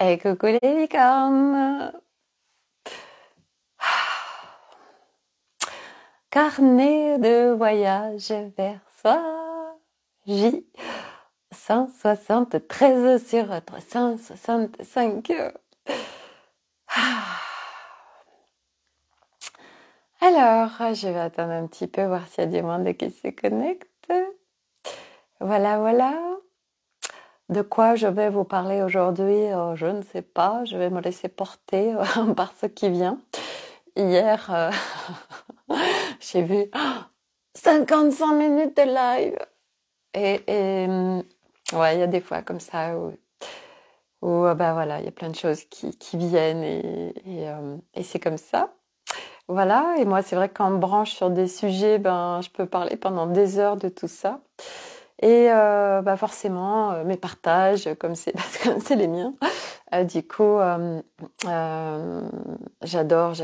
Et coucou les licornes! Carnet de voyage vers soi. J 173 sur 365. Alors, je vais attendre un petit peu, voir s'il y a du monde qui se connecte. Voilà, voilà. De quoi je vais vous parler aujourd'hui, je ne sais pas. Je vais me laisser porter par ce qui vient. Hier, j'ai vu 55 minutes de live. Et ouais, il y a des fois comme ça où bah voilà, il y a plein de choses qui viennent et c'est comme ça. Voilà, et moi c'est vrai que quand on me branche sur des sujets, ben je peux parler pendant des heures de tout ça. Et bah forcément, mes partages, comme c'est les miens, du coup, j'adore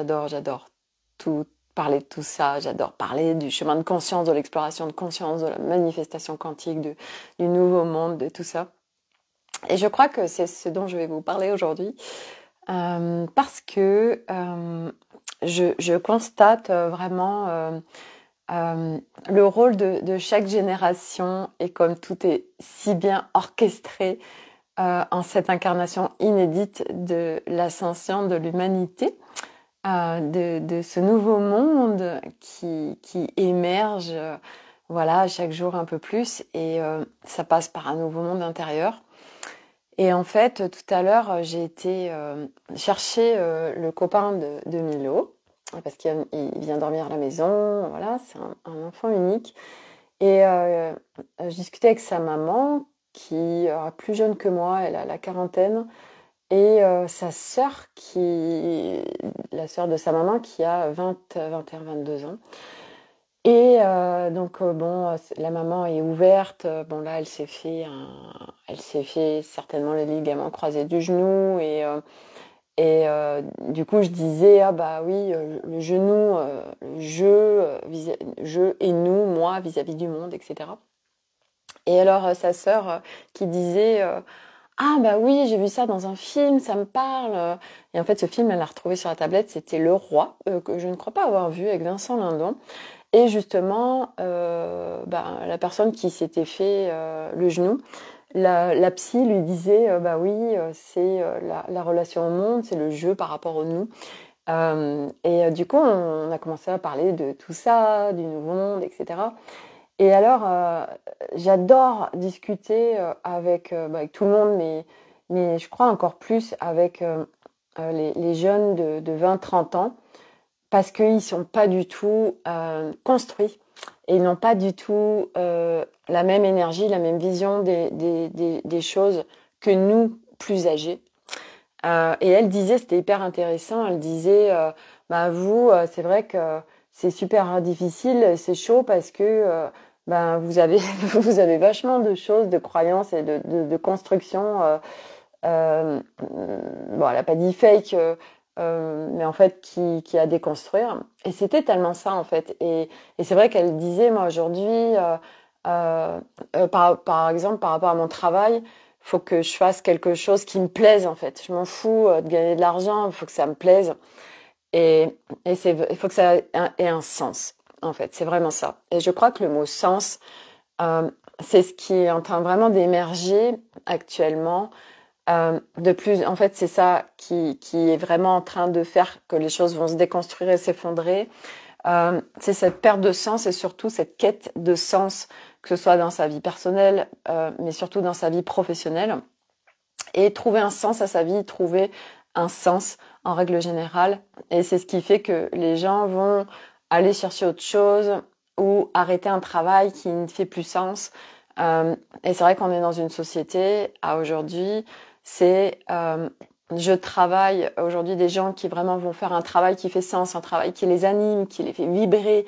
tout, parler de tout ça. J'adore parler du chemin de conscience, de l'exploration de conscience, de la manifestation quantique, du nouveau monde, de tout ça. Et je crois que c'est ce dont je vais vous parler aujourd'hui, parce que je constate vraiment le rôle de chaque génération, et comme tout est si bien orchestré en cette incarnation inédite de l'ascension de l'humanité, de ce nouveau monde qui émerge, voilà, chaque jour un peu plus, et ça passe par un nouveau monde intérieur. Et en fait, tout à l'heure, j'ai été chercher le copain de Milo, parce qu'il vient dormir à la maison, voilà, c'est un enfant unique. Et je discutais avec sa maman, qui est plus jeune que moi, elle a la quarantaine, et sa sœur, la sœur de sa maman, qui a 21, 22 ans. Et donc bon, la maman est ouverte. Bon là, elle s'est fait certainement le ligament croisé du genou, du coup je disais ah bah oui, le genou, le je et nous, moi vis-à-vis du monde, etc. Et alors sa sœur qui disait ah bah oui, j'ai vu ça dans un film, ça me parle. Et en fait, ce film, elle l'a retrouvé sur la tablette, c'était Le Roi, que je ne crois pas avoir vu, avec Vincent Lindon. Et justement, la personne qui s'était fait le genou, la psy lui disait, bah oui, c'est la relation au monde, c'est le jeu par rapport au nous. Du coup, on a commencé à parler de tout ça, du nouveau monde, etc. Et alors, j'adore discuter avec tout le monde, mais je crois encore plus avec les jeunes de 20-30 ans, parce qu'ils ne sont pas du tout construits, et ils n'ont pas du tout la même énergie, la même vision des choses que nous, plus âgés. Et elle disait, c'était hyper intéressant, elle disait, bah vous, c'est vrai que c'est super difficile, c'est chaud parce que vous avez vous avez vachement de choses, de croyances et de construction. Bon, elle n'a pas dit fake, mais en fait qui a à déconstruire. Et c'était tellement ça en fait. Et c'est vrai qu'elle disait, moi aujourd'hui, par exemple, par rapport à mon travail, faut que je fasse quelque chose qui me plaise en fait. Je m'en fous de gagner de l'argent, il faut que ça me plaise. Il faut que ça ait un sens en fait. C'est vraiment ça. Et je crois que le mot sens, c'est ce qui est en train vraiment d'émerger actuellement. En fait, c'est ça qui est vraiment en train de faire que les choses vont se déconstruire et s'effondrer. C'est cette perte de sens, et surtout cette quête de sens, que ce soit dans sa vie personnelle, mais surtout dans sa vie professionnelle. Et trouver un sens à sa vie, trouver un sens en règle générale. Et c'est ce qui fait que les gens vont aller chercher autre chose ou arrêter un travail qui ne fait plus sens. Et c'est vrai qu'on est dans une société à aujourd'hui, je travaille aujourd'hui des gens qui vraiment vont faire un travail qui fait sens, un travail qui les anime, qui les fait vibrer,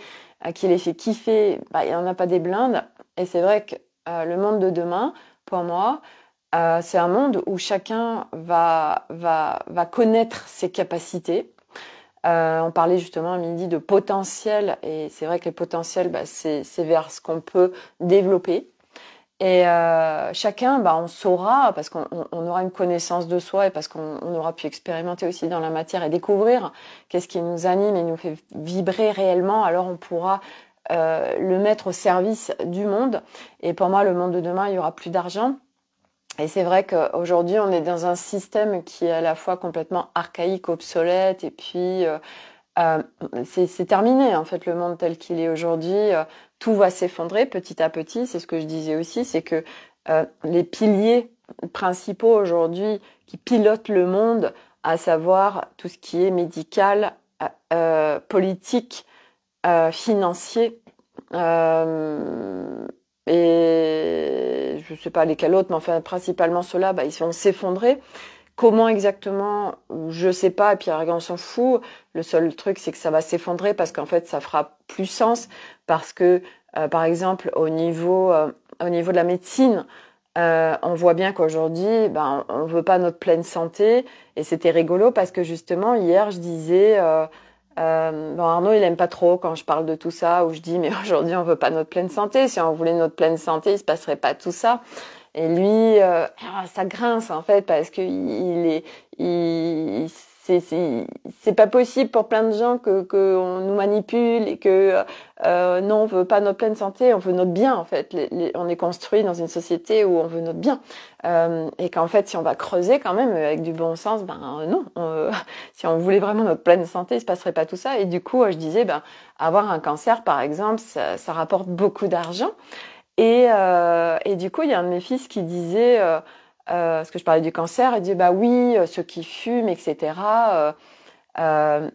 qui les fait kiffer. Bah, il n'y en a pas des blindes. Et c'est vrai que le monde de demain, pour moi, c'est un monde où chacun va connaître ses capacités. On parlait justement à midi de potentiel, et c'est vrai que les potentiels, c'est vers ce qu'on peut développer. Et chacun, on saura, parce qu'on aura une connaissance de soi et parce qu'on aura pu expérimenter aussi dans la matière et découvrir qu'est-ce qui nous anime et nous fait vibrer réellement, alors on pourra le mettre au service du monde. Et pour moi, le monde de demain, il y aura plus d'argent. Et c'est vrai qu'aujourd'hui, on est dans un système qui est à la fois complètement archaïque, obsolète, et puis c'est terminé, en fait, le monde tel qu'il est aujourd'hui. Tout va s'effondrer petit à petit. C'est ce que je disais aussi, c'est que les piliers principaux aujourd'hui qui pilotent le monde, à savoir tout ce qui est médical, politique, financier, et je sais pas lesquels autres, mais enfin principalement ceux-là, ils vont s'effondrer. Comment exactement, je sais pas, et puis on s'en fout. Le seul truc, c'est que ça va s'effondrer parce qu'en fait, ça fera plus sens, parce que, par exemple, au niveau de la médecine, on voit bien qu'aujourd'hui, on veut pas notre pleine santé, et c'était rigolo parce que justement, hier, je disais, Arnaud, il aime pas trop quand je parle de tout ça, où je dis, mais aujourd'hui, on veut pas notre pleine santé. Si on voulait notre pleine santé, il se passerait pas tout ça. Et lui, ça grince en fait parce que c'est pas possible pour plein de gens que on nous manipule et que non, on veut pas notre pleine santé, on veut notre bien en fait. On est construit dans une société où on veut notre bien, et qu'en fait, si on va creuser quand même avec du bon sens, non, si on voulait vraiment notre pleine santé, il se passerait pas tout ça. Et du coup, je disais, avoir un cancer par exemple, ça rapporte beaucoup d'argent. Et du coup, il y a un de mes fils qui disait, parce que je parlais du cancer, il dit, oui, ceux qui fument, etc., ils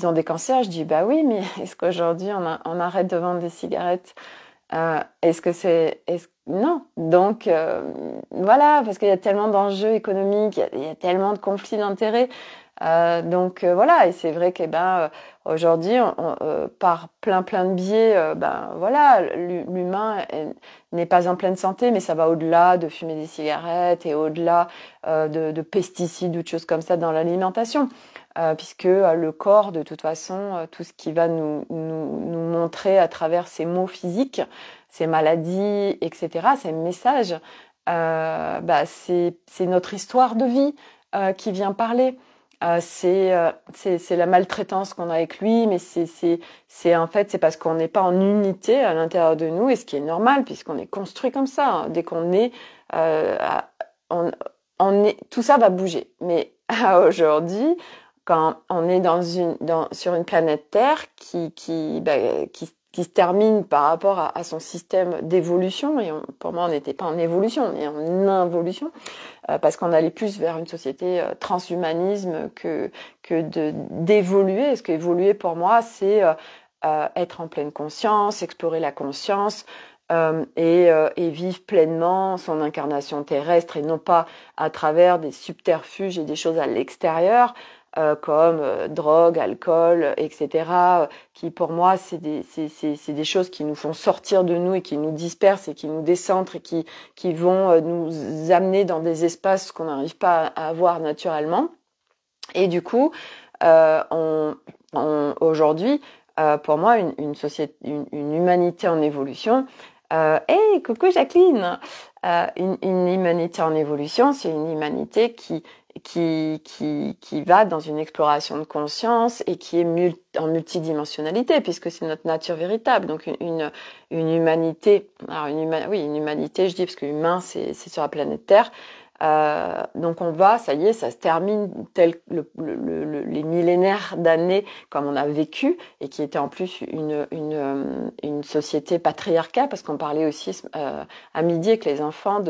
ont des cancers. Je dis, oui, mais est-ce qu'aujourd'hui, on arrête de vendre des cigarettes? Est-ce que Non. Donc, voilà, parce qu'il y a tellement d'enjeux économiques, il y a tellement de conflits d'intérêts. Donc voilà, et c'est vrai que aujourd'hui, par plein de biais, voilà, l'humain n'est pas en pleine santé, mais ça va au-delà de fumer des cigarettes et au-delà de pesticides ou de choses comme ça dans l'alimentation, puisque le corps, de toute façon, tout ce qui va nous montrer à travers ces maux physiques, ces maladies, etc., ces messages, c'est notre histoire de vie qui vient parler. C'est la maltraitance qu'on a avec lui, mais en fait c'est parce qu'on n'est pas en unité à l'intérieur de nous, et ce qui est normal puisqu'on est construit comme ça, hein. Dès qu'on est, on est, tout ça va bouger. Mais aujourd'hui, quand on est sur une planète Terre qui se termine par rapport à son système d'évolution, et pour moi on n'était pas en évolution, mais en involution, parce qu'on allait plus vers une société transhumanisme que d'évoluer. Parce qu'évoluer pour moi, c'est être en pleine conscience, explorer la conscience, et vivre pleinement son incarnation terrestre, et non pas à travers des subterfuges et des choses à l'extérieur, comme drogue, alcool, etc., qui pour moi c'est des choses qui nous font sortir de nous et qui nous dispersent et qui nous décentrent et qui vont nous amener dans des espaces qu'on n'arrive pas à avoir naturellement. Et du coup, aujourd'hui, pour moi, une société, une humanité en évolution. Hey, coucou Jacqueline. Une humanité en évolution, c'est une humanité qui va dans une exploration de conscience et qui est en multidimensionnalité, puisque c'est notre nature véritable. Donc une humanité, alors une humanité, je dis parce que humain c'est sur la planète Terre. Donc ça y est, ça se termine tel les millénaires d'années comme on a vécu, et qui était en plus une société patriarcale, parce qu'on parlait aussi à midi avec les enfants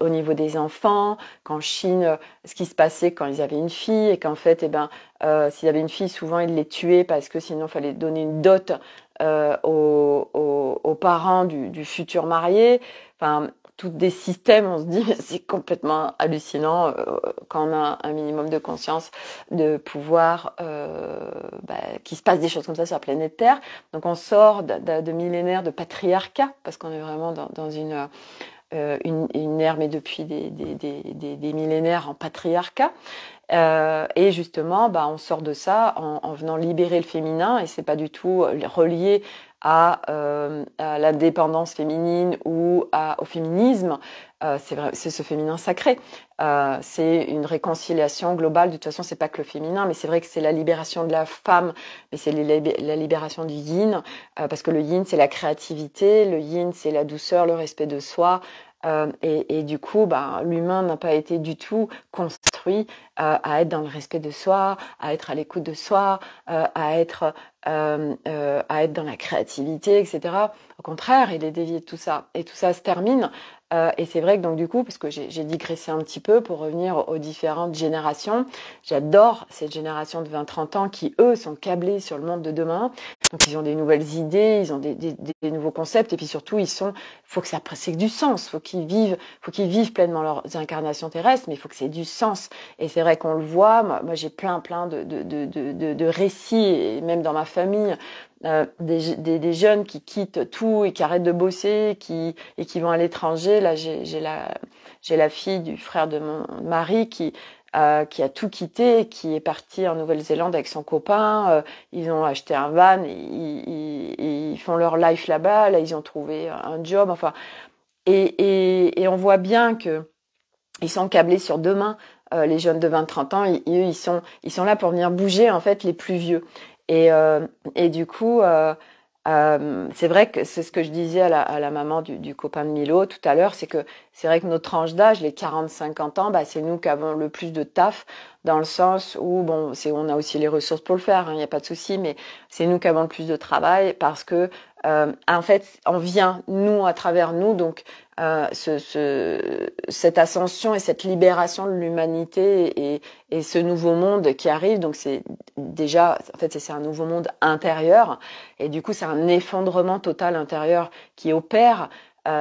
au niveau des enfants, qu'en Chine, ce qui se passait quand ils avaient une fille, et qu'en fait, s'il y avait une fille, souvent ils les tuaient parce que sinon il fallait donner une dot aux parents du futur marié. Enfin, tous des systèmes, on se dit, c'est complètement hallucinant quand on a un minimum de conscience de pouvoir qu'il se passe des choses comme ça sur la planète Terre. Donc on sort de millénaires de patriarcat, parce qu'on est vraiment dans une ère, mais depuis des millénaires en patriarcat. Et justement, on sort de ça en venant libérer le féminin, et c'est pas du tout relié à la dépendance féminine ou au féminisme. C'est vrai, c'est ce féminin sacré. C'est une réconciliation globale. De toute façon, c'est pas que le féminin, mais c'est vrai que c'est la libération de la femme, mais c'est la libération du yin, parce que le yin, c'est la créativité, le yin, c'est la douceur, le respect de soi. Et du coup, l'humain n'a pas été du tout construit à être dans le respect de soi, à être à l'écoute de soi, à être dans la créativité, etc. Au contraire, il est dévié de tout ça. Et tout ça se termine. Et c'est vrai que donc du coup, parce que j'ai digressé un petit peu pour revenir aux différentes générations, j'adore cette génération de 20-30 ans qui, eux, sont câblés sur le monde de demain. Donc ils ont des nouvelles idées, ils ont des nouveaux concepts, et puis surtout, faut que ça c'est du sens, faut qu'ils vivent pleinement leurs incarnations terrestres, mais il faut que c'est du sens. Et c'est vrai qu'on le voit, moi j'ai plein de récits, et même dans ma famille, des jeunes qui quittent tout et qui arrêtent de bosser et qui vont à l'étranger. Là, j'ai la fille du frère de mon mari qui a tout quitté, qui est partie en Nouvelle-Zélande avec son copain. Ils ont acheté un van, ils font leur life là-bas. Là, ils ont trouvé un job. Enfin, et on voit bien que ils sont câblés sur demain. Les jeunes de 20-30 ans, ils sont là pour venir bouger en fait les plus vieux. Et du coup, c'est vrai que c'est ce que je disais à la maman du copain de Milo tout à l'heure, c'est que c'est vrai que notre tranche d'âge, les 40-50 ans, c'est nous qui avons le plus de taf, dans le sens où, bon, on a aussi les ressources pour le faire, il n'y a pas de souci, mais c'est nous qui avons le plus de travail parce que, en fait, on vient, nous, à travers nous, donc, cette ascension et cette libération de l'humanité et ce nouveau monde qui arrive, donc c'est déjà, en fait, c'est un nouveau monde intérieur, et du coup, c'est un effondrement total intérieur qui opère.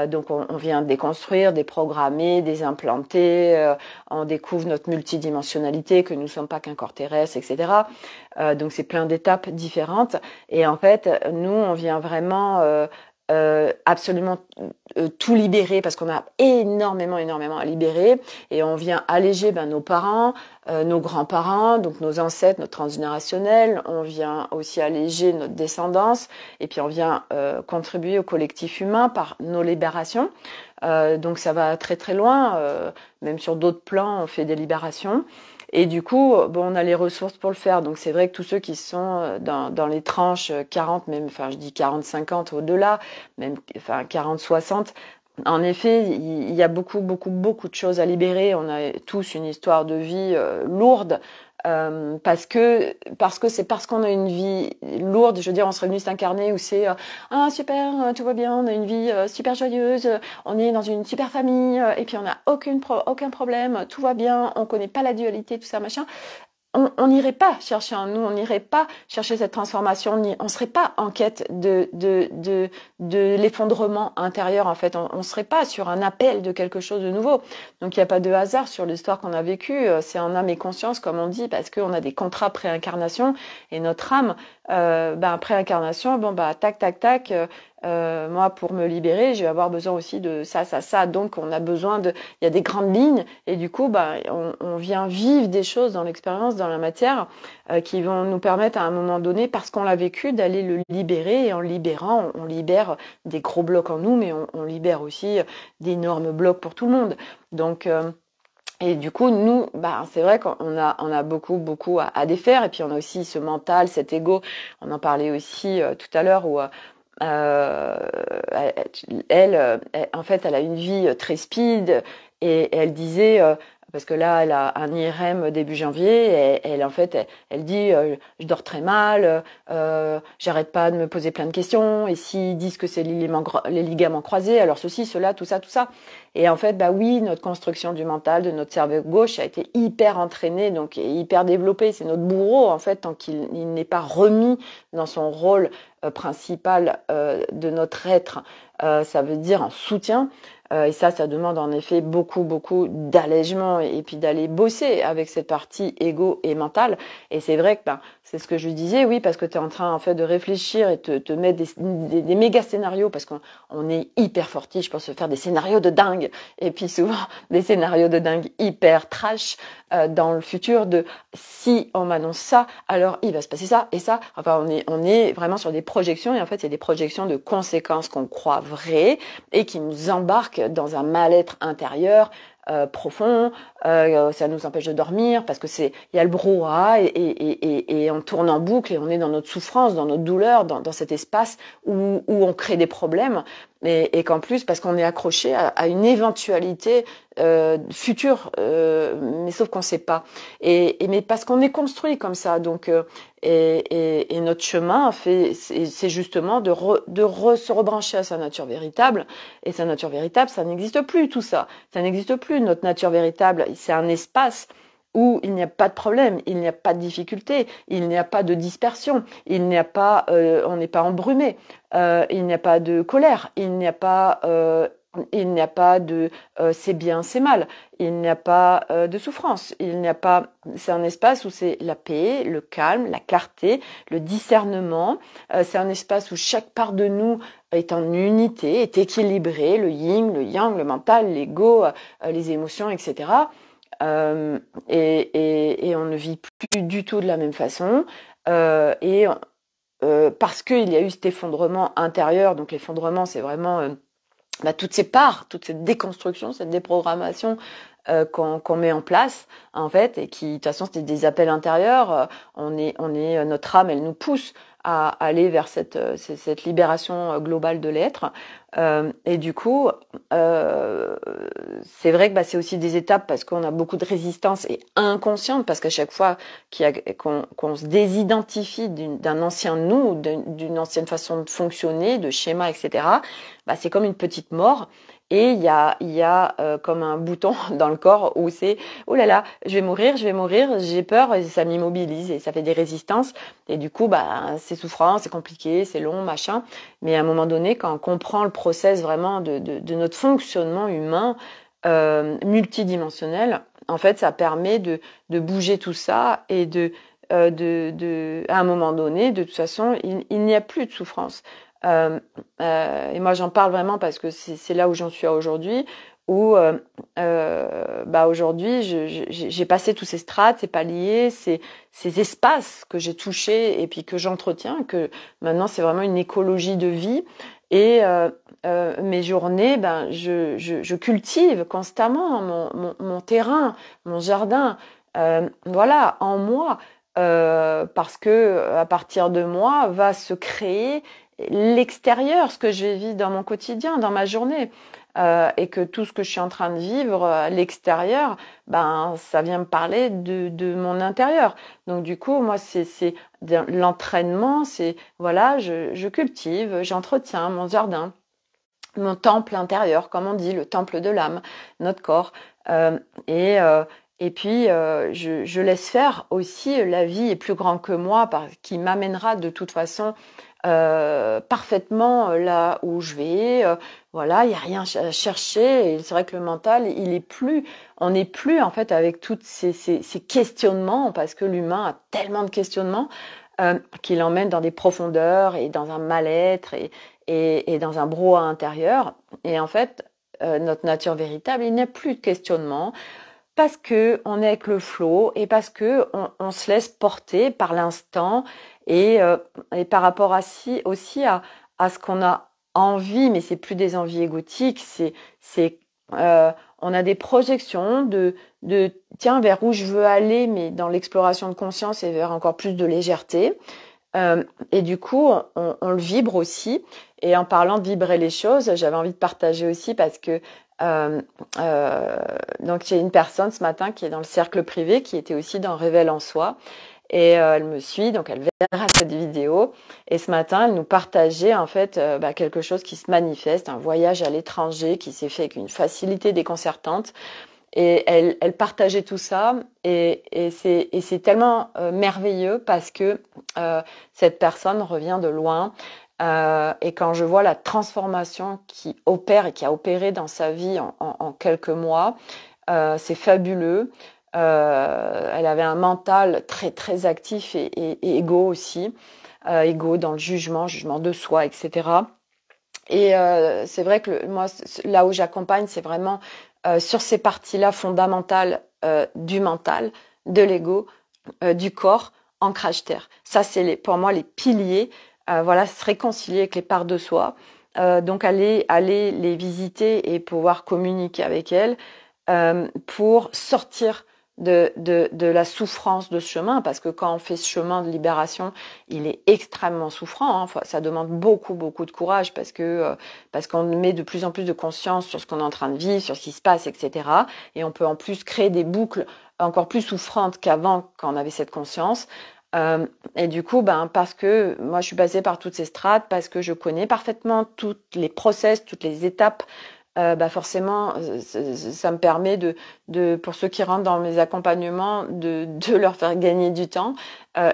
Donc on vient déconstruire, déprogrammer, désimplanter, on découvre notre multidimensionnalité, que nous ne sommes pas qu'un corps terrestre, etc. Donc c'est plein d'étapes différentes. Et en fait, nous, on vient vraiment absolument tout libérer parce qu'on a énormément à libérer, et on vient alléger nos parents, nos grands-parents, donc nos ancêtres, notre transgénérationnel. On vient aussi alléger notre descendance, et puis on vient contribuer au collectif humain par nos libérations. Donc ça va très très loin, même sur d'autres plans on fait des libérations. Et du coup, on a les ressources pour le faire. Donc c'est vrai que tous ceux qui sont dans les tranches 40, même, enfin je dis 40-50 au-delà, même 40-60, en effet, il y a beaucoup de choses à libérer. On a tous une histoire de vie lourde. Parce que c'est parce qu'on a une vie lourde, je veux dire, on serait venu s'incarner où c'est ah super, tout va bien, on a une vie super joyeuse, on est dans une super famille, et puis on n'a aucun problème, tout va bien, on connaît pas la dualité, tout ça machin. On n'irait pas chercher en nous, on n'irait pas chercher cette transformation, on serait pas en quête de l'effondrement intérieur, en fait. On serait pas sur un appel de quelque chose de nouveau. Donc il n'y a pas de hasard sur l'histoire qu'on a vécue. C'est en âme et conscience, comme on dit, parce qu'on a des contrats pré-incarnation, et notre âme, pré-incarnation, tac, tac, tac, moi, pour me libérer, je vais avoir besoin aussi de ça. Donc, on a besoin il y a des grandes lignes, et du coup, on vient vivre des choses dans l'expérience, dans la matière, qui vont nous permettre à un moment donné, parce qu'on l'a vécu, d'aller le libérer. Et en libérant, on libère des gros blocs en nous, mais on libère aussi d'énormes blocs pour tout le monde. Donc, et du coup, nous, c'est vrai qu'on a beaucoup à défaire. Et puis, on a aussi ce mental, cet ego. On en parlait aussi tout à l'heure, où en fait, elle a une vie très speed, et elle disait, parce que là, elle a un IRM début janvier, et elle, en fait, elle dit, je dors très mal, j'arrête pas de me poser plein de questions, et s'ils disent que c'est les ligaments croisés, alors ceci, cela, tout ça. Et en fait, oui, notre construction du mental, de notre cerveau gauche, a été hyper entraînée, donc hyper développée. C'est notre bourreau, en fait, tant qu'il n'est pas remis dans son rôle principal de notre être, ça veut dire en soutien. Et ça demande en effet beaucoup d'allègement, et puis d'aller bosser avec cette partie égo et mentale. Et c'est vrai que c'est ce que je disais, oui, parce que tu es en train en fait de réfléchir et te mettre des méga scénarios, parce qu'on est hyper fortiche pour se faire des scénarios de dingue, et puis souvent des scénarios de dingue hyper trash dans le futur, de si on m'annonce ça, alors il va se passer ça et ça. Enfin, on est vraiment sur des projections, et en fait, c'est des projections de conséquences qu'on croit vraies et qui nous embarquent dans un mal-être intérieur profond. Ça nous empêche de dormir parce que il y a le brouhaha et on tourne en boucle et on est dans notre souffrance, dans notre douleur, dans cet espace où on crée des problèmes. Et qu'en plus, parce qu'on est accroché à une éventualité future, mais sauf qu'on ne sait pas. Mais parce qu'on est construit comme ça, donc et notre chemin c'est justement de se rebrancher à sa nature véritable. Et sa nature véritable, ça n'existe plus, tout ça. Ça n'existe plus. Notre nature véritable, c'est un espace où il n'y a pas de problème, il n'y a pas de difficulté, il n'y a pas de dispersion, il n'y a pas, on n'est pas embrumé, il n'y a pas de colère, il n'y a pas de c'est bien, c'est mal, il n'y a pas de souffrance, il n'y a pas, c'est un espace où c'est la paix, le calme, la clarté, le discernement, c'est un espace où chaque part de nous est en unité, est équilibré, le yin, le yang, le mental, l'ego, les émotions, etc. Et on ne vit plus du tout de la même façon. Parce qu'il y a eu cet effondrement intérieur, donc l'effondrement, c'est vraiment toutes ces parts, toute cette déconstruction, cette déprogrammation qu'on met en place, en fait, et qui, de toute façon, c'était des appels intérieurs. Notre âme, elle nous pousse à aller vers cette libération globale de l'être. Et du coup, c'est vrai que c'est aussi des étapes parce qu'on a beaucoup de résistance et inconsciente, parce qu'à chaque fois qu'on se désidentifie d'un ancien nous, d'une ancienne façon de fonctionner, de schéma, etc., c'est comme une petite mort. Et il y a comme un bouton dans le corps où c'est « Oh là là, je vais mourir, j'ai peur » et ça m'immobilise et ça fait des résistances. Et du coup, c'est souffrant, c'est compliqué, c'est long, machin. Mais à un moment donné, quand on comprend le process vraiment de notre fonctionnement humain multidimensionnel, en fait, ça permet de bouger tout ça et à un moment donné, de toute façon, il n'y a plus de souffrance. Et moi j'en parle vraiment parce que c'est là où j'en suis aujourd'hui, où aujourd'hui j'ai passé tous ces strates, ces paliers, ces espaces que j'ai touchés et puis que j'entretiens, que maintenant c'est vraiment une écologie de vie. Et mes journées, je cultive constamment mon terrain, mon jardin, voilà, en moi, parce que à partir de moi va se créer l'extérieur, ce que je vais vivre dans mon quotidien, dans ma journée, et que tout ce que je suis en train de vivre à l'extérieur, ça vient me parler de mon intérieur. Donc du coup, moi, c'est l'entraînement, c'est voilà, je cultive, j'entretiens mon jardin, mon temple intérieur, comme on dit, le temple de l'âme, notre corps, et puis, je laisse faire aussi, la vie est plus grande que moi, qui m'amènera de toute façon parfaitement là où je vais. Voilà, il n'y a rien à chercher. Et c'est vrai que le mental, on n'est plus en fait avec tous ces questionnements, parce que l'humain a tellement de questionnements qu'il emmène dans des profondeurs et dans un mal-être et dans un brouhaha intérieur. Et en fait, notre nature véritable, il n'y a plus de questionnement, parce que on est avec le flow et parce que on se laisse porter par l'instant et par rapport aussi à ce qu'on a envie, mais c'est plus des envies égotiques, on a des projections de tiens, vers où je veux aller, mais dans l'exploration de conscience et vers encore plus de légèreté. Et du coup, on le vibre aussi. Et en parlant de vibrer les choses, j'avais envie de partager aussi parce que donc j'ai une personne ce matin qui est dans le cercle privé, qui était aussi dans Révèle en soi, et elle me suit, donc elle verra cette vidéo. Et ce matin, elle nous partageait en fait quelque chose qui se manifeste, un voyage à l'étranger qui s'est fait avec une facilité déconcertante. Et elle partageait tout ça, et c'est tellement merveilleux parce que cette personne revient de loin. Et quand je vois la transformation qui opère et qui a opéré dans sa vie en quelques mois, c'est fabuleux. Elle avait un mental très très actif et égo aussi, égo dans le jugement de soi, etc. Et c'est vrai que moi, là où j'accompagne, c'est vraiment sur ces parties-là fondamentales du mental, de l'ego, du corps, ancrage terre. Ça, c'est pour moi les piliers voilà, se réconcilier avec les parts de soi. Donc aller les visiter et pouvoir communiquer avec elles pour sortir de la souffrance de ce chemin, parce que quand on fait ce chemin de libération, il est extrêmement souffrant, hein. Ça demande beaucoup de courage, parce qu'on met de plus en plus de conscience sur ce qu'on est en train de vivre, sur ce qui se passe, etc. Et on peut en plus créer des boucles encore plus souffrantes qu'avant, quand on avait cette conscience. Et du coup, parce que moi je suis passée par toutes ces strates, parce que je connais parfaitement toutes les process, toutes les étapes, forcément, ça me permet pour ceux qui rentrent dans mes accompagnements, de leur faire gagner du temps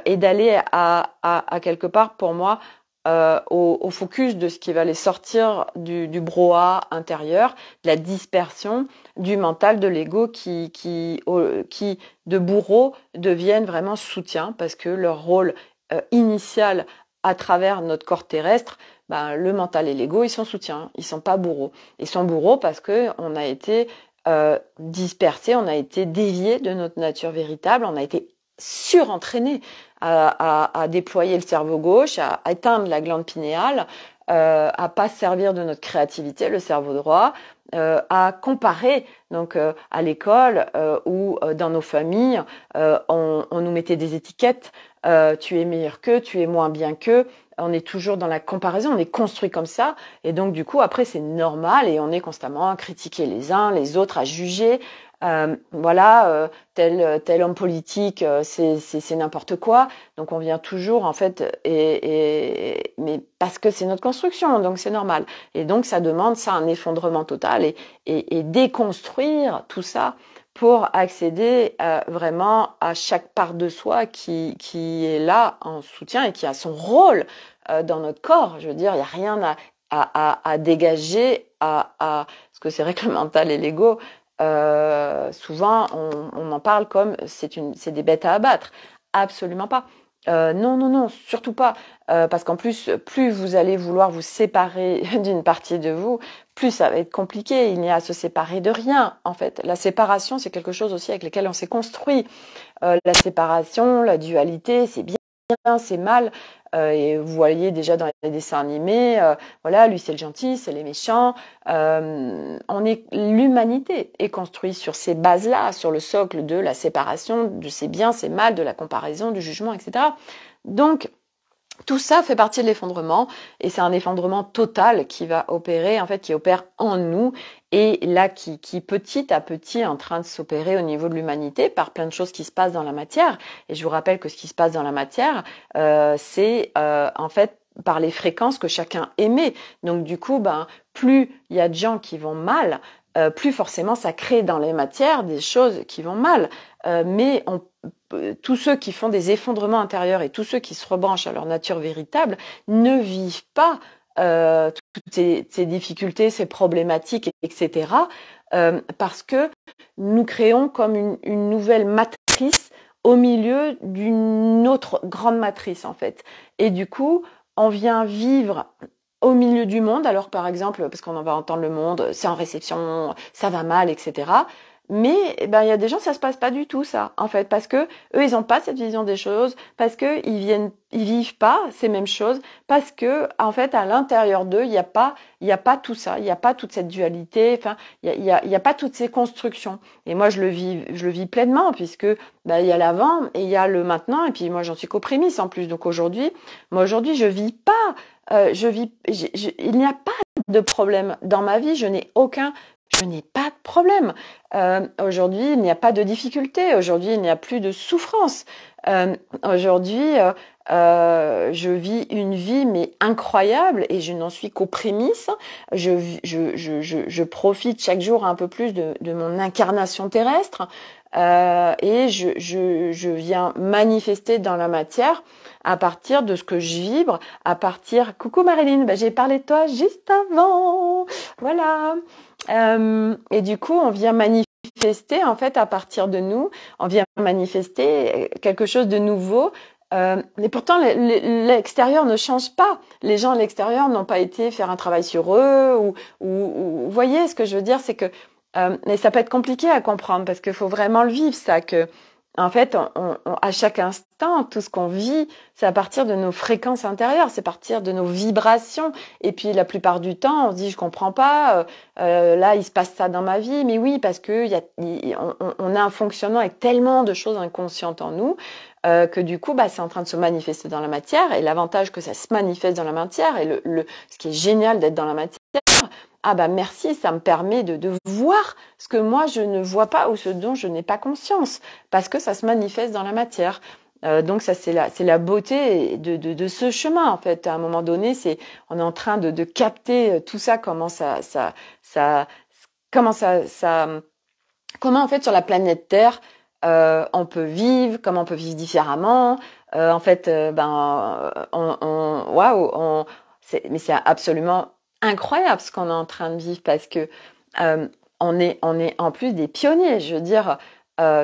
et d'aller à quelque part, pour moi, au focus de ce qui va les sortir du brouhaha intérieur, de la dispersion du mental, de l'ego qui de bourreau deviennent vraiment soutien, parce que leur rôle initial à travers notre corps terrestre, le mental et l'ego, ils sont soutiens, ils sont pas bourreaux. Ils sont bourreaux parce que on a été dispersés, on a été déviés de notre nature véritable, on a été surentraînés à déployer le cerveau gauche, à éteindre la glande pinéale, à pas servir de notre créativité, le cerveau droit, à comparer. Donc à l'école ou dans nos familles, on nous mettait des étiquettes. Tu es meilleur qu'eux, tu es moins bien qu'eux. On est toujours dans la comparaison, on est construit comme ça, et donc du coup après c'est normal et on est constamment à critiquer les uns, les autres, à juger. Tel homme politique, c'est n'importe quoi. Donc on vient toujours en fait, mais parce que c'est notre construction, donc c'est normal. Et donc ça demande ça un effondrement total et déconstruire tout ça pour accéder vraiment à chaque part de soi qui est là en soutien et qui a son rôle dans notre corps. Je veux dire, il n'y a rien à dégager, parce que c'est vrai que le mental et l'ego, souvent on en parle comme c'est des bêtes à abattre. Absolument pas. Non, surtout pas. Parce qu'en plus, plus vous allez vouloir vous séparer d'une partie de vous, plus ça va être compliqué. Il n'y a à se séparer de rien, en fait. La séparation, c'est quelque chose aussi avec lequel on s'est construit. La séparation, la dualité, c'est bien, c'est mal. Et vous voyez déjà dans les dessins animés, voilà, lui c'est le gentil, c'est les méchants. L'humanité est construite sur ces bases-là, sur le socle de la séparation, de c'est bien, c'est mal, de la comparaison, du jugement, etc. Donc tout ça fait partie de l'effondrement, et c'est un effondrement total qui va opérer, en fait, qui opère en nous, et là qui petit à petit est en train de s'opérer au niveau de l'humanité par plein de choses qui se passent dans la matière. Et je vous rappelle que ce qui se passe dans la matière, c'est en fait par les fréquences que chacun émet. Donc du coup, plus il y a de gens qui vont mal, plus forcément ça crée dans les matières des choses qui vont mal. Mais tous ceux qui font des effondrements intérieurs et tous ceux qui se rebranchent à leur nature véritable ne vivent pas toutes ces difficultés, ces problématiques, etc. Parce que nous créons comme une nouvelle matrice au milieu d'une autre grande matrice, en fait. Et du coup, on vient vivre au milieu du monde, alors par exemple, parce qu'on en va entendre le monde, c'est en réception, ça va mal, etc. Mais il y a des gens, ça se passe pas du tout ça, en fait, parce que eux, ils ont pas cette vision des choses, parce que ils vivent pas ces mêmes choses, parce que en fait, à l'intérieur d'eux, il y a pas tout ça, il y a pas toute cette dualité, enfin, il y a pas toutes ces constructions. Et moi, je le vis pleinement, puisque il y a l'avant et il y a le maintenant, et puis moi, j'en suis qu'aux prémices en plus. Donc aujourd'hui, je vis pas, il n'y a pas de problème dans ma vie, je n'ai pas de problème. Aujourd'hui, il n'y a pas de difficulté. Aujourd'hui, il n'y a plus de souffrance. Aujourd'hui, je vis une vie mais incroyable, et je n'en suis qu'aux prémices. Je profite chaque jour un peu plus de mon incarnation terrestre, et je viens manifester dans la matière à partir de ce que je vibre, Coucou Marilyn, j'ai parlé de toi juste avant. Voilà. Et du coup, on vient manifester, en fait, à partir de nous, on vient manifester quelque chose de nouveau. Mais pourtant, l'extérieur ne change pas. Les gens à l'extérieur n'ont pas été faire un travail sur eux, ou vous voyez ce que je veux dire, c'est que mais ça peut être compliqué à comprendre, parce qu'il faut vraiment le vivre, ça, que en fait, à chaque instant, tout ce qu'on vit, c'est à partir de nos fréquences intérieures, c'est à partir de nos vibrations. Et puis la plupart du temps, on se dit, je comprends pas, là, il se passe ça dans ma vie. Mais oui, parce que on a un fonctionnement avec tellement de choses inconscientes en nous que du coup, c'est en train de se manifester dans la matière. Et l'avantage que ça se manifeste dans la matière, et ce qui est génial d'être dans la matière, merci, ça me permet de voir ce que moi je ne vois pas ou ce dont je n'ai pas conscience, parce que ça se manifeste dans la matière. Donc ça c'est la beauté de ce chemin en fait. À un moment donné, on est en train de capter tout ça, comment en fait sur la planète Terre on peut vivre, comment on peut vivre différemment. En fait, waouh, mais c'est absolument incroyable ce qu'on est en train de vivre parce que on est en plus des pionniers. Je veux dire,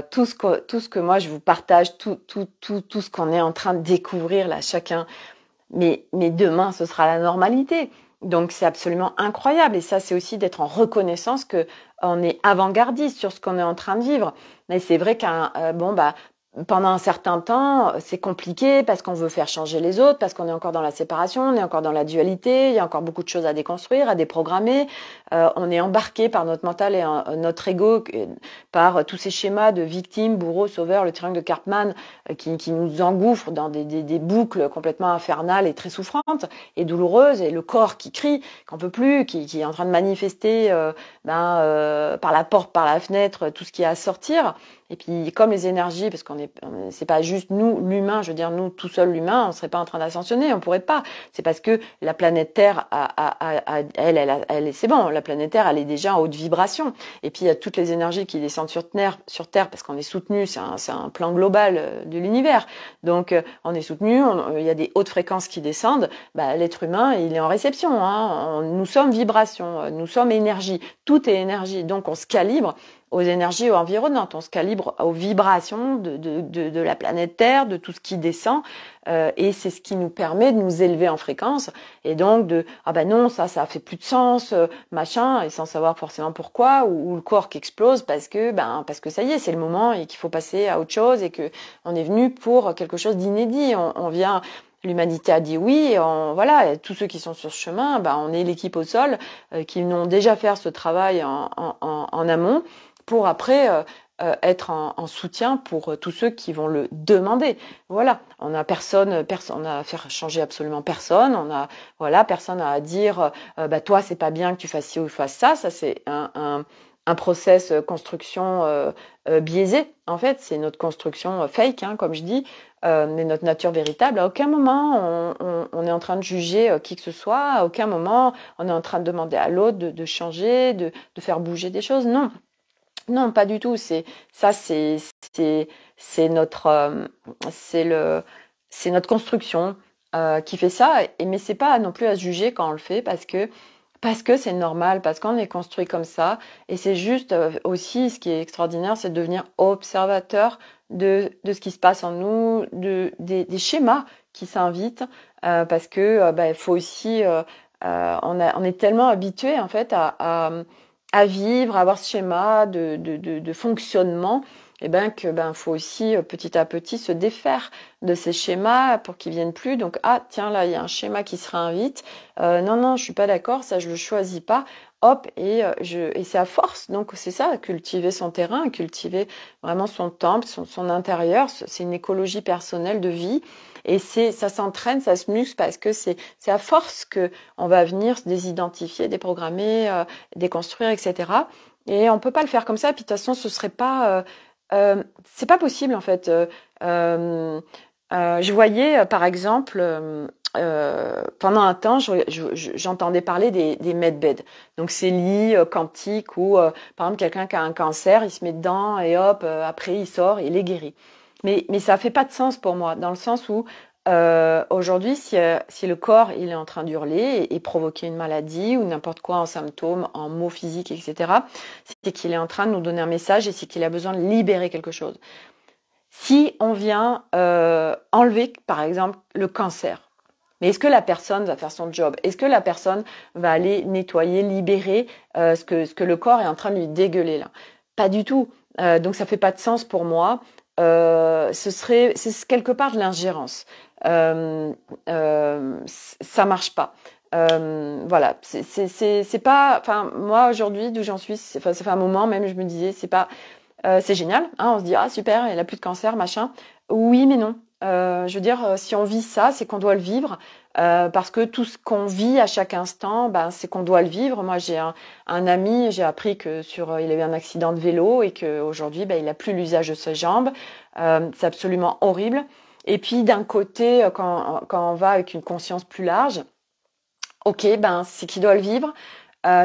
tout ce que moi je vous partage, tout ce qu'on est en train de découvrir là, chacun. Mais demain, ce sera la normalité. Donc c'est absolument incroyable. Et ça, c'est aussi d'être en reconnaissance que on est avant-gardiste sur ce qu'on est en train de vivre. Mais c'est vrai pendant un certain temps, c'est compliqué parce qu'on veut faire changer les autres, parce qu'on est encore dans la séparation, on est encore dans la dualité, il y a encore beaucoup de choses à déconstruire, à déprogrammer. On est embarqué par notre mental et notre ego, par tous ces schémas de victime, bourreau, sauveur, le triangle de Karpman, qui nous engouffrent dans des boucles complètement infernales et très souffrantes et douloureuses, et le corps qui crie, qu'on peut plus, qui est en train de manifester par la porte, par la fenêtre, tout ce qui a à sortir. Et puis, comme les énergies, parce c'est pas juste nous, l'humain, je veux dire, nous, tout seul, l'humain, on serait pas en train d'ascensionner, on pourrait pas. C'est parce que la planète Terre, elle, c'est bon, la planète Terre, elle est déjà en haute vibration. Et puis, il y a toutes les énergies qui descendent sur Terre, parce qu'on est soutenu, c'est un plan global de l'univers. Donc, on est soutenu, il y a des hautes fréquences qui descendent. L'être humain, il est en réception, hein. Nous sommes vibration, nous sommes énergie. Tout est énergie. Donc, on se calibre aux énergies environnantes, on se calibre aux vibrations de la planète Terre, de tout ce qui descend, et c'est ce qui nous permet de nous élever en fréquence, et donc non, ça fait plus de sens, machin, et sans savoir forcément pourquoi, ou le corps qui explose parce que ça y est, c'est le moment et qu'il faut passer à autre chose, et que on est venu pour quelque chose d'inédit, on vient. L'humanité a dit oui, et voilà, tous ceux qui sont sur ce chemin, on est l'équipe au sol qui n'ont déjà fait ce travail en amont, pour après être en soutien pour tous ceux qui vont le demander. Voilà, on a personne à faire changer absolument personne. Personne à dire toi c'est pas bien que tu fasses ci ou fasses ça. Ça c'est un process construction biaisé. En fait, c'est notre construction fake, hein, comme je dis, mais notre nature véritable. À aucun moment on est en train de juger qui que ce soit. À aucun moment on est en train de demander à l'autre de changer, de faire bouger des choses. Non. Non, pas du tout. C'est notre construction qui fait ça. Mais c'est pas non plus à se juger quand on le fait parce que c'est normal, parce qu'on est construit comme ça. Et c'est juste aussi ce qui est extraordinaire, c'est de devenir observateur de ce qui se passe en nous, des schémas qui s'invitent, parce que il faut aussi on est tellement habitué en fait à vivre, à avoir ce schéma de fonctionnement, et faut aussi petit à petit se défaire de ces schémas pour qu'ils viennent plus. Donc tiens, là il y a un schéma qui se réinvite. Non, je suis pas d'accord, ça je le choisis pas. Hop, et c'est à force. Donc c'est ça, cultiver son terrain, cultiver vraiment son temple, son intérieur. C'est une écologie personnelle de vie. Et ça s'entraîne, ça se muscle, parce que c'est à force que on va venir se désidentifier, déprogrammer, déconstruire, etc. Et on peut pas le faire comme ça. Puis de toute façon, ce serait pas, c'est pas possible en fait. Je voyais par exemple pendant un temps, j'entendais parler des medbeds. Donc ces lits quantiques où par exemple quelqu'un qui a un cancer, il se met dedans et hop, après il sort et il est guéri. Mais ça fait pas de sens pour moi, dans le sens où aujourd'hui, si le corps il est en train d'hurler et provoquer une maladie ou n'importe quoi en symptômes, en mots physiques, etc., c'est qu'il est en train de nous donner un message et c'est qu'il a besoin de libérer quelque chose. Si on vient enlever, par exemple, le cancer, mais est-ce que la personne va faire son job? Est-ce que la personne va aller nettoyer, libérer ce que le corps est en train de lui dégueuler là? Pas du tout. Donc ça fait pas de sens pour moi. c'est quelque part de l'ingérence. Ça marche pas. Voilà, c'est pas. Enfin, moi aujourd'hui, d'où j'en suis, ça fait un moment même, je me disais, c'est pas. C'est génial, hein, on se dit ah super, elle a plus de cancer, machin. Oui, mais non. Je veux dire, si on vit ça, c'est qu'on doit le vivre, parce que tout ce qu'on vit à chaque instant, ben, c'est qu'on doit le vivre. Moi, j'ai un ami, j'ai appris que il a eu un accident de vélo et qu'aujourd'hui, ben, il a plus l'usage de ses jambes. C'est absolument horrible. Et puis d'un côté, quand on va avec une conscience plus large, ok, ben c'est qu'il doit le vivre,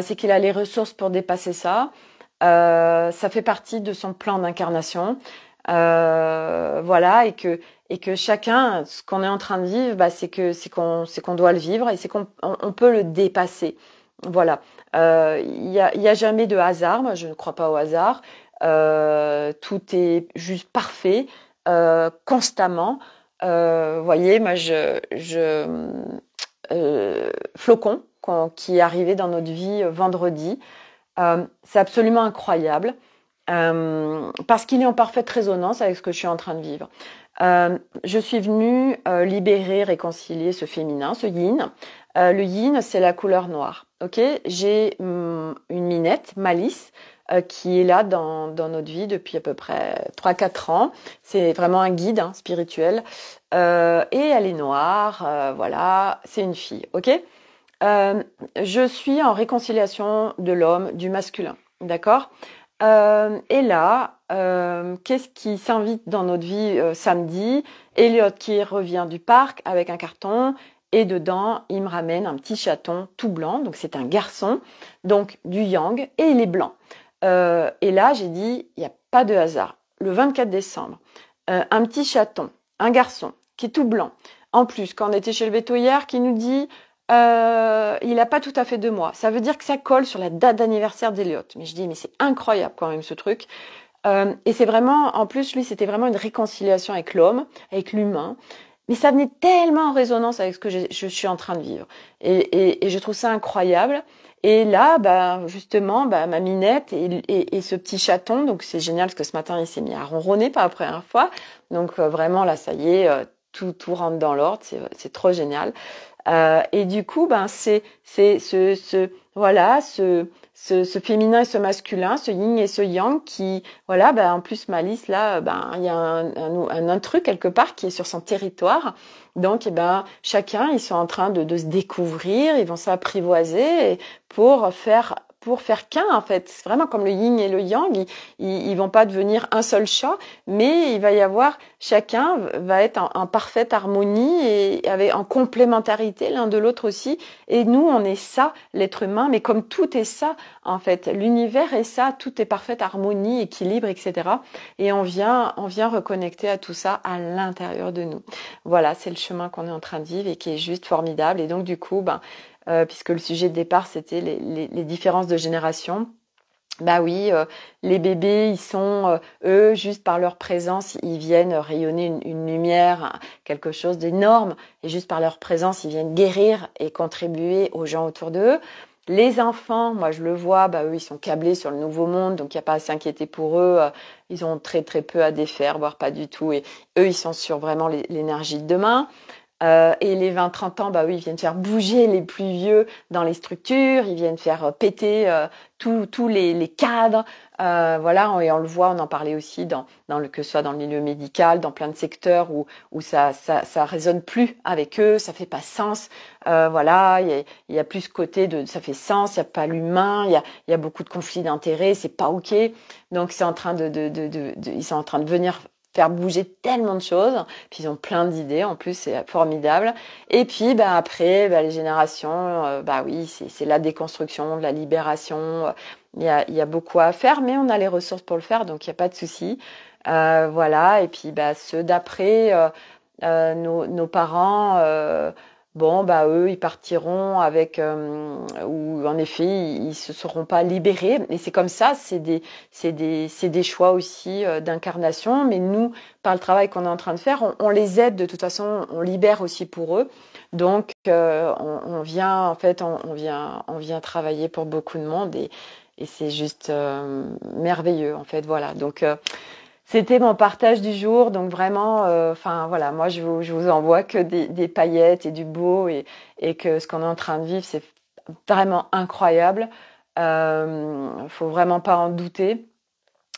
c'est qu'il a les ressources pour dépasser ça. Ça fait partie de son plan d'incarnation. Voilà, et que chacun, ce qu'on est en train de vivre, bah, c'est qu'on doit le vivre et c'est on peut le dépasser. Voilà. Il y a jamais de hasard. Moi, je ne crois pas au hasard. Tout est juste parfait, constamment. Voyez, moi, Flocon, qui est arrivé dans notre vie vendredi. C'est absolument incroyable, parce qu'il est en parfaite résonance avec ce que je suis en train de vivre. Je suis venue libérer, réconcilier ce féminin, ce yin. Le yin, c'est la couleur noire. Ok, j'ai une minette, Malice, qui est là dans notre vie depuis à peu près 3-4 ans. C'est vraiment un guide, hein, spirituel. Et elle est noire, voilà, c'est une fille. Ok. Je suis en réconciliation de l'homme, du masculin, d'accord. Et là, qu'est-ce qui s'invite dans notre vie samedi? Elliot qui revient du parc avec un carton et dedans, il me ramène un petit chaton tout blanc, donc c'est un garçon, donc du yang, et il est blanc. Et là, j'ai dit, il n'y a pas de hasard. Le 24 décembre, un petit chaton, un garçon qui est tout blanc. En plus, quand on était chez le véto hier, qui nous dit il n'a pas tout à fait 2 mois. Ça veut dire que ça colle sur la date d'anniversaire d'Eliott. Mais je dis, mais c'est incroyable quand même ce truc. Et c'est vraiment, en plus, lui, c'était vraiment une réconciliation avec l'homme, avec l'humain. Mais ça venait tellement en résonance avec ce que je suis en train de vivre. Et je trouve ça incroyable. Et là, bah, justement, bah, ma minette et ce petit chaton, donc c'est génial parce que ce matin, il s'est mis à ronronner pour la première fois. Donc vraiment, là, ça y est, tout rentre dans l'ordre. C'est trop génial. Et du coup, ben c'est voilà ce féminin et ce masculin, ce yin et ce yang qui voilà, ben en plus Malice là, ben il y a un truc quelque part qui est sur son territoire. Donc eh ben chacun ils sont en train de se découvrir, ils vont s'apprivoiser pour faire qu'un en fait. C'est vraiment comme le yin et le yang, ils vont pas devenir un seul chat, mais il va y avoir chacun va être en parfaite harmonie et avec en complémentarité l'un de l'autre aussi. Et nous on est ça, l'être humain, mais comme tout est ça en fait, l'univers est ça, tout est parfaite harmonie, équilibre, etc. Et on vient reconnecter à tout ça à l'intérieur de nous. Voilà, c'est le chemin qu'on est en train de vivre et qui est juste formidable. Et donc du coup, ben puisque le sujet de départ c'était les différences de génération. Bah oui, les bébés, ils sont eux juste par leur présence, ils viennent rayonner une lumière, quelque chose d'énorme, et juste par leur présence, ils viennent guérir et contribuer aux gens autour d'eux. Les enfants, moi je le vois, bah eux ils sont câblés sur le nouveau monde, donc il n'y a pas à s'inquiéter pour eux. Ils ont très très peu à défaire, voire pas du tout, et eux ils sont sur vraiment l'énergie de demain. Et les 20-30 ans, bah oui, ils viennent faire bouger les plus vieux dans les structures, ils viennent faire péter tous les cadres. Voilà, et on le voit, on en parlait aussi que ce soit dans le milieu médical, dans plein de secteurs où ça résonne plus avec eux, ça fait pas sens. Voilà, il y a plus ce côté de ça fait sens, il y a pas l'humain, il y a beaucoup de conflits d'intérêts, c'est pas ok. Donc c'est en train ils sont en train de venir faire bouger tellement de choses, puis ils ont plein d'idées, en plus c'est formidable. Et puis bah après les générations, bah oui c'est la déconstruction, la libération, il y a beaucoup à faire, mais on a les ressources pour le faire, donc il y a pas de souci. Voilà, et puis bah ceux d'après, nos parents, bon bah eux ils partiront avec ou en effet ils se seront pas libérés, et c'est comme ça, c'est des choix aussi d'incarnation, mais nous par le travail qu'on est en train de faire, on les aide de toute façon, on libère aussi pour eux, donc on vient en fait on vient travailler pour beaucoup de monde, et c'est juste merveilleux en fait, voilà. Donc C'était mon partage du jour, donc vraiment, enfin voilà, moi je vous envoie que des paillettes et du beau et que ce qu'on est en train de vivre, c'est vraiment incroyable. Faut vraiment pas en douter.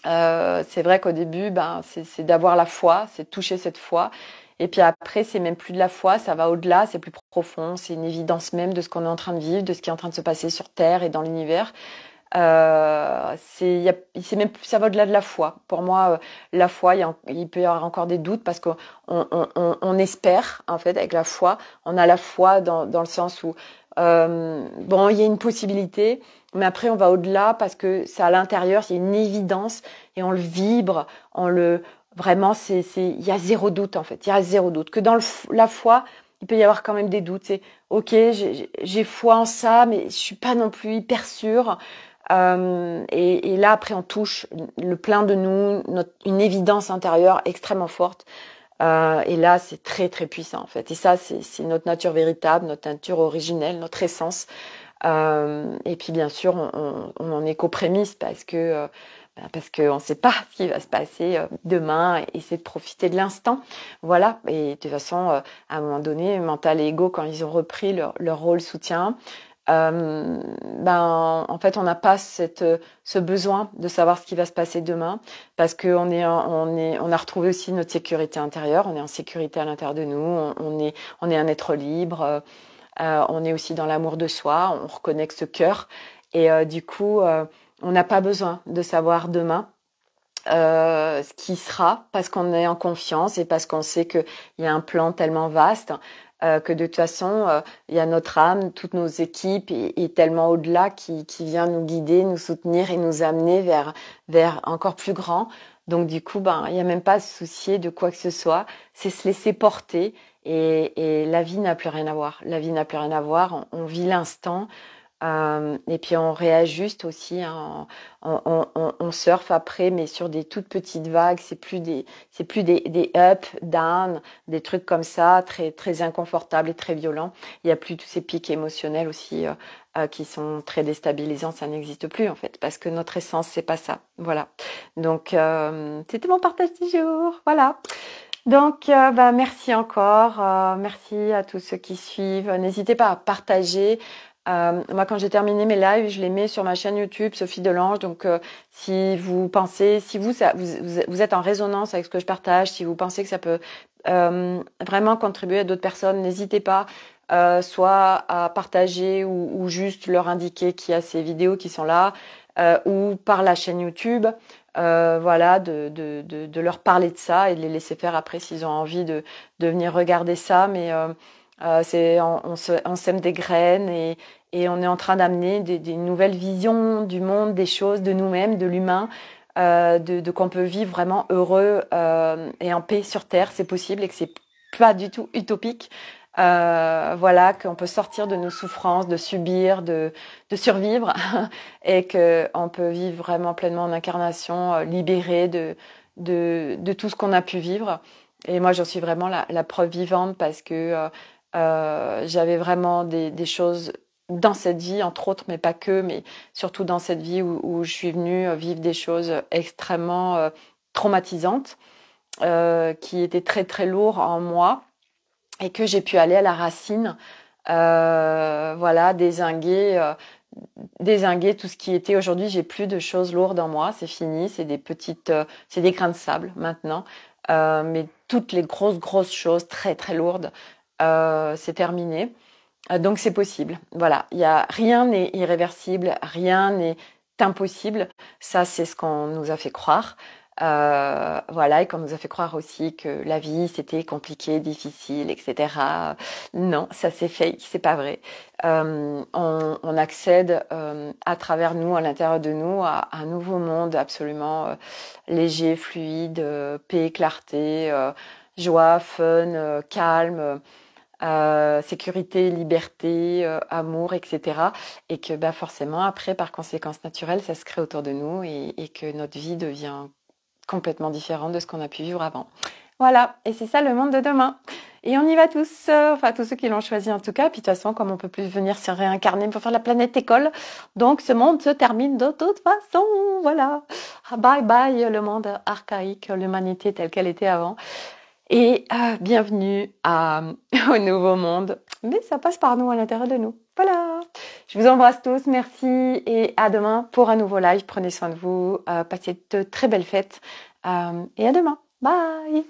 C'est vrai qu'au début, ben, c'est d'avoir la foi, c'est de toucher cette foi. Et puis après, c'est même plus de la foi, ça va au-delà, c'est plus profond, c'est une évidence même de ce qu'on est en train de vivre, de ce qui est en train de se passer sur Terre et dans l'univers. C'est même ça va au-delà de la foi. Pour moi, la foi, il peut y avoir encore des doutes parce qu'on on espère en fait avec la foi. On a la foi dans le sens où bon, il y a une possibilité, mais après on va au-delà parce que c'est à l'intérieur, c'est une évidence et on le vibre, on le vraiment il y a zéro doute en fait. Il y a zéro doute que dans la foi. Il peut y avoir quand même des doutes. C'est ok, j'ai foi en ça, mais je suis pas non plus hyper sûre. Et là, après, on touche le plein de nous, une évidence intérieure extrêmement forte. Et là, c'est très, très puissant, en fait. Et ça, c'est notre nature véritable, notre nature originelle, notre essence. Et puis, bien sûr, on en est qu'aux prémices parce qu'on ne sait pas ce qui va se passer demain et c'est de profiter de l'instant. Voilà. Et de toute façon, à un moment donné, mental et ego, quand ils ont repris leur rôle soutien, ben en fait on n'a pas ce besoin de savoir ce qui va se passer demain parce que on a retrouvé aussi notre sécurité intérieure, on est en sécurité à l'intérieur de nous, on est un être libre, on est aussi dans l'amour de soi, on reconnecte ce cœur et du coup on n'a pas besoin de savoir demain ce qui sera parce qu'on est en confiance et parce qu'on sait qu'il y a un plan tellement vaste que de toute façon, il y a notre âme, toutes nos équipes et tellement au-delà qui vient nous guider, nous soutenir et nous amener vers encore plus grand. Donc du coup, ben, il n'y a même pas à se soucier de quoi que ce soit, c'est se laisser porter et la vie n'a plus rien à voir. La vie n'a plus rien à voir, on vit l'instant. Et puis on réajuste aussi, hein, on surfe après, mais sur des toutes petites vagues. C'est plus des up, down, des trucs comme ça, très très inconfortables et très violents. Il y a plus tous ces pics émotionnels aussi qui sont très déstabilisants. Ça n'existe plus en fait, parce que notre essence c'est pas ça. Voilà. Donc c'était mon partage du jour. Voilà. Donc, bah, merci encore. Merci à tous ceux qui suivent. N'hésitez pas à partager. Moi, quand j'ai terminé mes lives, je les mets sur ma chaîne YouTube, Sophie Delange. Donc, si vous pensez, si vous êtes en résonance avec ce que je partage, si vous pensez que ça peut vraiment contribuer à d'autres personnes, n'hésitez pas soit à partager ou juste leur indiquer qu'il y a ces vidéos qui sont là, ou par la chaîne YouTube. Voilà, de leur parler de ça et de les laisser faire après s'ils ont envie de venir regarder ça. Mais on sème des graines et on est en train d'amener des nouvelles visions du monde, des choses, de nous-mêmes, de l'humain, de qu'on peut vivre vraiment heureux et en paix sur Terre, c'est possible et que c'est pas du tout utopique. Voilà, qu'on peut sortir de nos souffrances, de subir, de survivre, et qu'on peut vivre vraiment pleinement en incarnation, libéré de tout ce qu'on a pu vivre. Et moi, j'en suis vraiment la preuve vivante parce que j'avais vraiment des choses dans cette vie, entre autres, mais pas que, mais surtout dans cette vie où je suis venue vivre des choses extrêmement traumatisantes, qui étaient très très lourdes en moi et que j'ai pu aller à la racine, voilà, dézinguer tout ce qui était. Aujourd'hui, j'ai plus de choses lourdes en moi, c'est fini, c'est c'est des grains de sable maintenant, mais toutes les grosses choses très très lourdes, c'est terminé. Donc c'est possible. Voilà, rien n'est irréversible, rien n'est impossible. Ça, c'est ce qu'on nous a fait croire. Voilà, et qu'on nous a fait croire aussi que la vie c'était compliqué, difficile, etc. Non, ça c'est fake, c'est pas vrai. On accède à travers nous, à l'intérieur de nous, à un nouveau monde absolument léger, fluide, paix, clarté, joie, fun, calme. Sécurité, liberté, amour, etc. Et que bah, forcément, après, par conséquence naturelle, ça se crée autour de nous et que notre vie devient complètement différente de ce qu'on a pu vivre avant. Voilà, et c'est ça le monde de demain. Et on y va tous, enfin tous ceux qui l'ont choisi en tout cas. Puis de toute façon, comme on peut plus venir se réincarner pour faire la planète école, donc ce monde se termine de toute façon. Voilà. Bye bye le monde archaïque, l'humanité telle qu'elle était avant. Et bienvenue au nouveau monde. Mais ça passe par nous, à l'intérieur de nous. Voilà. Je vous embrasse tous, merci et à demain pour un nouveau live. Prenez soin de vous, passez de très belles fêtes et à demain. Bye.